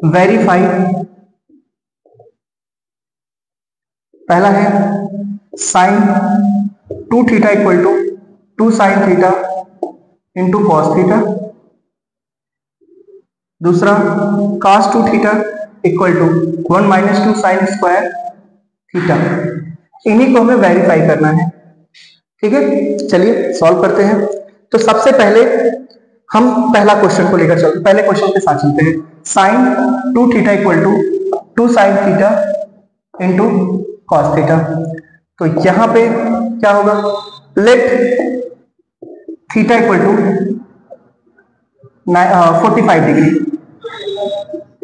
Verify. पहला है sine 2 theta equal to 2 sine theta into cos theta. दूसरा cos 2 theta equal to 1 minus 2 sine square theta. इन्हीं को हमें वेरीफाई करना है। ठीक है, चलिए सॉल्व करते हैं। तो सबसे पहले हम पहला क्वेश्चन को लेकर चलते, पहले क्वेश्चन के साथ चलते हैं। Sine 2 theta equal to 2 sine theta into cos theta. तो यहां पे क्या होगा, let theta equal to 45 degree.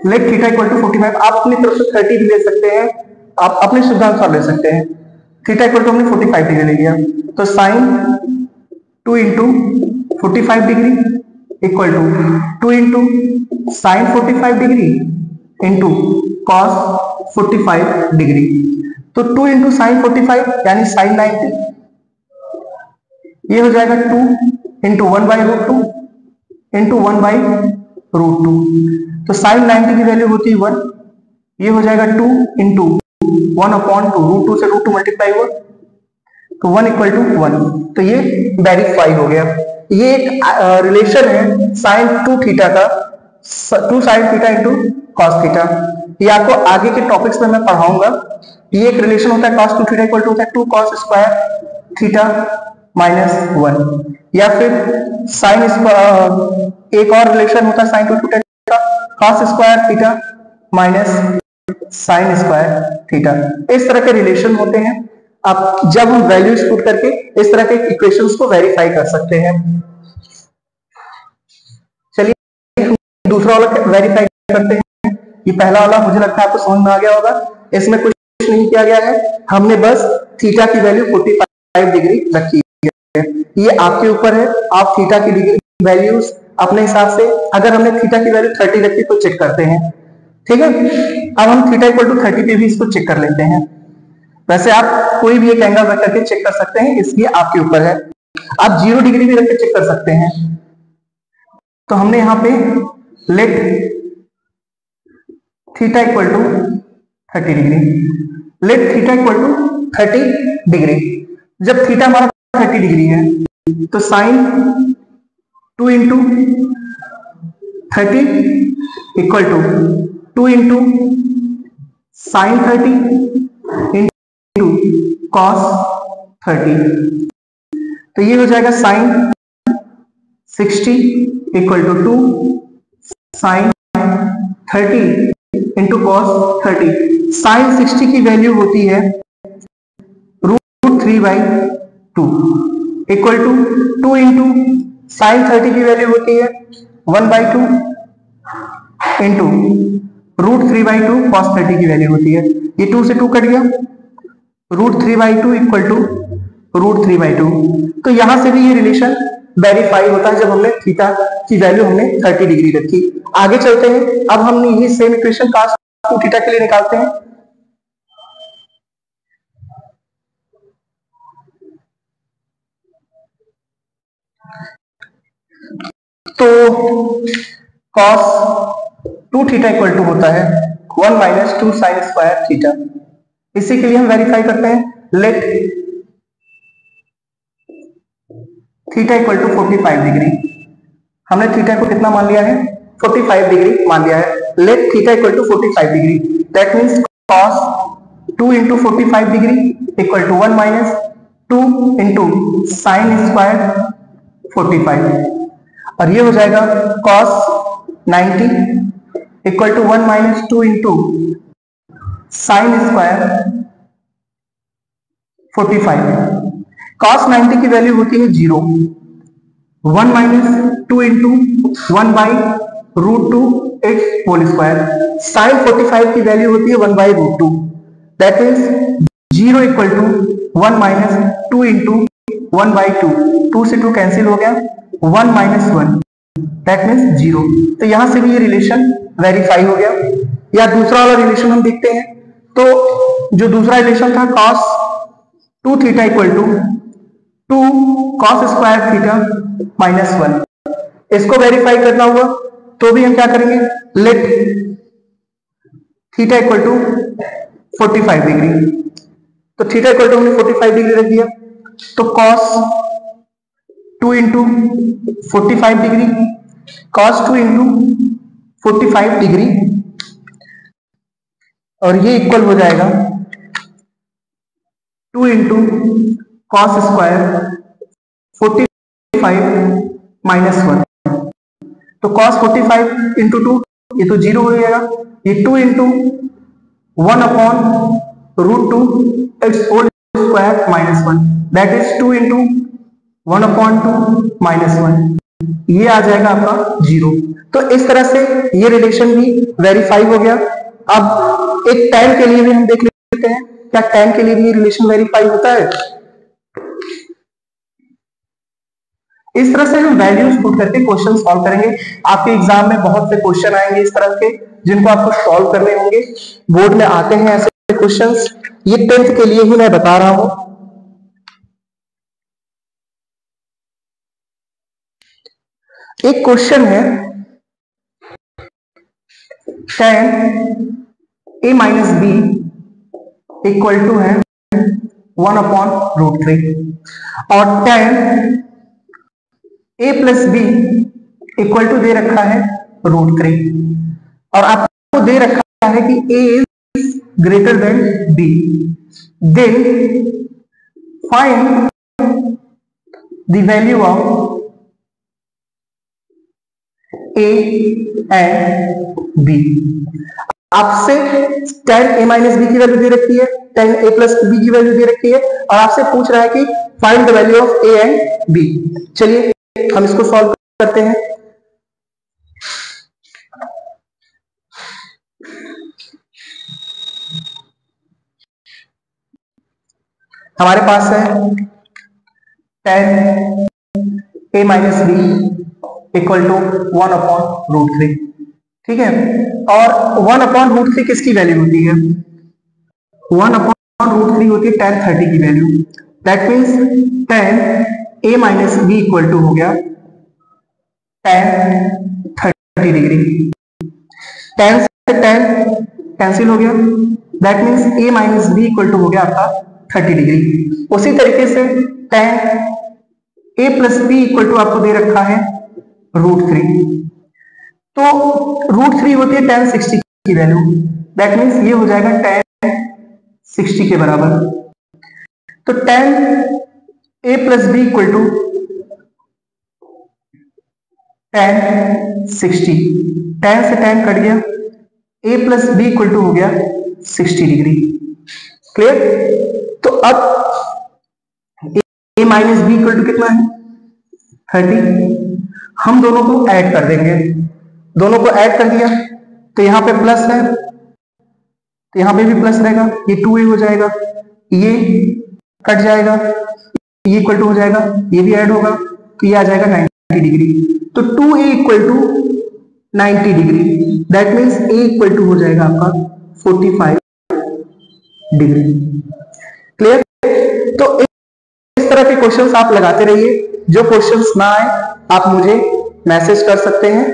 Let theta equal to 45, आप अपनी तरफ से 30 भी ले सकते हैं, आप अपने सुविधानुसार ले सकते हैं। थीटा इक्वल टू हमने 45 डिग्री ले लिया, तो sine 2 into 45 degree equal to 2 into sine 45 degree into cos 45 degree. तो 2 इंटू साइन 45 यानी साइन 90, ये हो जाएगा 2 into 1 by root 2 into 1 by root 2। तो साइन 90 की वैल्यू होती है 1, ये हो जाएगा 2 इंटू 1 अपॉन 2, रूट 2 से रूट 2 मल्टीप्लाई हुआ, तो 1 इक्वल टू 1। तो ये वेरीफाई हो गया। ये एक रिलेशन है साइन 2 थीटा का, 2 sine theta into cos theta. ये आपको आगे के टॉपिक्स में मैं पढ़ाऊंगा। ये एक रिलेशन होता है cos 2 थीटा इक्वल टू होता है 2 cos स्क्वायर थीटा माइनस 1, या फिर साइन एक और रिलेशन होता है साइन 2 थीटा का cos square theta minus sign square theta. इस तरह के रिलेशन होते हैं। अब जब हम वैल्यूज पुट करके इस तरह के इक्वेशंस को वेरीफाई कर सकते हैं। चलिए दूसरा वाला वेरीफाई करते हैं। ये पहला वाला मुझे लगता है आपको समझ में आ गया होगा। इसमें कुछ नहीं किया गया है, हमने बस थीटा की वैल्यू 45 डिग्री रखी है। ये आपके ऊपर है, आप थीटा की डिग्री वैल्यूज अपने हिसाब से, अगर हमने थीटा की वैल्यू 30 रखी तो चेक करते हैं। ठीक है, अब हम थीटा इक्वल टू 30 पे भी इसको चेक कर लेते हैं। वैसे आप कोई भी एक एंगल रख करके चेक कर सकते हैं, इसलिए आपके ऊपर है। आप 0 डिग्री भी रख के चेक कर सकते हैं। तो हमने यहां पे let theta equal to 30 degree, let theta equal to 30 degree. जब थीटा हमारा 30 डिग्री है तो sine 2 into 30 equal to 2 into sine 30 into cos 30। तो ये हो जाएगा sine 60 equal to 2 sine 30 into cos 30। Sine 60 की वैल्यू होती है root 3 by 2 equal to 2 into sine 30 की वैल्यू होती है 1 by 2 into root 3 by 2 cos 30 की वैल्यू होती है, ये 2 से 2 कट गया, root 3 by 2 equal to root 3 by 2। तो यहां से भी ये रिलेशन वेरीफाई होता है जब हमने थीटा की वैल्यू हमने 30 डिग्री रखी। आगे चलते हैं, अब हमने ये सेम इक्वेशन cos 2 थीटा के लिए निकालते हैं। तो cos 2 थीटा इक्वल टू होता है 1 माइनस 2 साइन स्क्वायर थीटा। इसी के लिए हम वेरीफाई करते हैं। Let theta equal to 45 degree, हमने थीटा को कितना मान लिया है 45 डिग्री मान लिया है। Let theta equal to 45 degree, that means cos 2 into 45 degree equal to 1 minus 2 into sine square 45, और ये हो जाएगा cos 90 equal to 1 minus 2 into sine square 45। cos 90 की वैल्यू होती है 0, 1 minus 2 into 1 by root 2 x whole square. Sine 45 की value होती है 1 by root 2, that is 0 equal to 1 minus 2 into 1 by 2, 2 से 2 कैंसिल हो गया, 1 माइनस 1 दैट मीन्स 0। तो यहां से भी ये रिलेशन वेरीफाई हो गया। या दूसरा वाला रिलेशन हम देखते हैं। तो जो दूसरा रिलेशन था cos 2 theta equal to 2 cos square theta minus 1, इसको वेरीफाई करना हुआ तो भी हम क्या करेंगे, let theta equal to 45 degree. तो थीटा इक्वल टू हमने 45 डिग्री रख दिया, तो cos 2 into 45 degree, cos 2 into 45 degree, और ये इक्वल हो जाएगा 2 इंटू कॉस स्क्वायर 45 माइनस 1। तो cos 45 इंटू 2, ये तो 0 हो जाएगा, ये 2 into 1 upon root 2 it's whole square minus 1, that is 2 into 1 upon 2 minus 1, ये आ जाएगा आपका 0। तो इस तरह से ये रिलेशन भी वेरीफाई हो गया। अब एक tan के लिए भी हम देख लेते हैं, क्या tan के लिए भी रिलेशन वेरीफाई होता है। इस तरह से हम वैल्यूज पुट करके क्वेश्चन सॉल्व करेंगे। आपके एग्जाम में बहुत से क्वेश्चन आएंगे इस तरह के, जिनको आपको सॉल्व करने होंगे। बोर्ड में आते हैं ऐसे क्वेश्चंस, ये 10th के लिए ही मैं बता रहा हूं। एक क्वेश्चन है tan a minus B equal to है 1 अपॉन रूट 3, और tan a plus B equal to दे रखा है रूट 3, और आपको दे रखा है कि a is greater than b, then find the value of a and b। आपसे tan a माइनस बी की वैल्यू दे रखी है, tan a प्लस बी की वैल्यू दे रखी है, और आपसे पूछ रहा है कि find the value of a and b। चलिए हम इसको सॉल्व करते हैं। हमारे पास है tan a minus B equal to 1 upon root 3, ठीक है। और 1 अपॉन रूट 3 किसकी वैल्यू होती है? 1 अपॉन रूट 3 होती है tan 30 की value. That means tan a minus B equal to हो गया tan 30 डिग्री। tan से tan कैंसिल हो गया, that means a minus B equal to हो गया आपका 30 डिग्री। उसी तरीके से tan a plus B equal to आपको दे रखा है रूट 3, तो रूट 3 होती है tan 60 की वैल्यू, दैट मीन्स ये हो जाएगा tan 60 के बराबर। तो tan a plus B equal to tan 60, tan से tan कट गया, a plus B equal to हो गया 60 डिग्री। क्लियर? तो अब a minus B equal to कितना है? 30। हम दोनों को ऐड कर देंगे, दोनों को ऐड कर दिया तो यहां पे प्लस है, तो यहां पे भी प्लस रहेगा, ये 2a हो जाएगा, ये कट जाएगा, ये इक्वल टू हो जाएगा, ये भी ऐड होगा, तो ये आ जाएगा 90 डिग्री। तो 2a equal to 90 degree, that means a equal to हो जाएगा आपका 45 डिग्री। क्लियर? तो इस तरह के क्वेश्चंस आप लगाते रहिए। जो क्वेश्चंस ना आए आप मुझे मैसेज कर सकते हैं।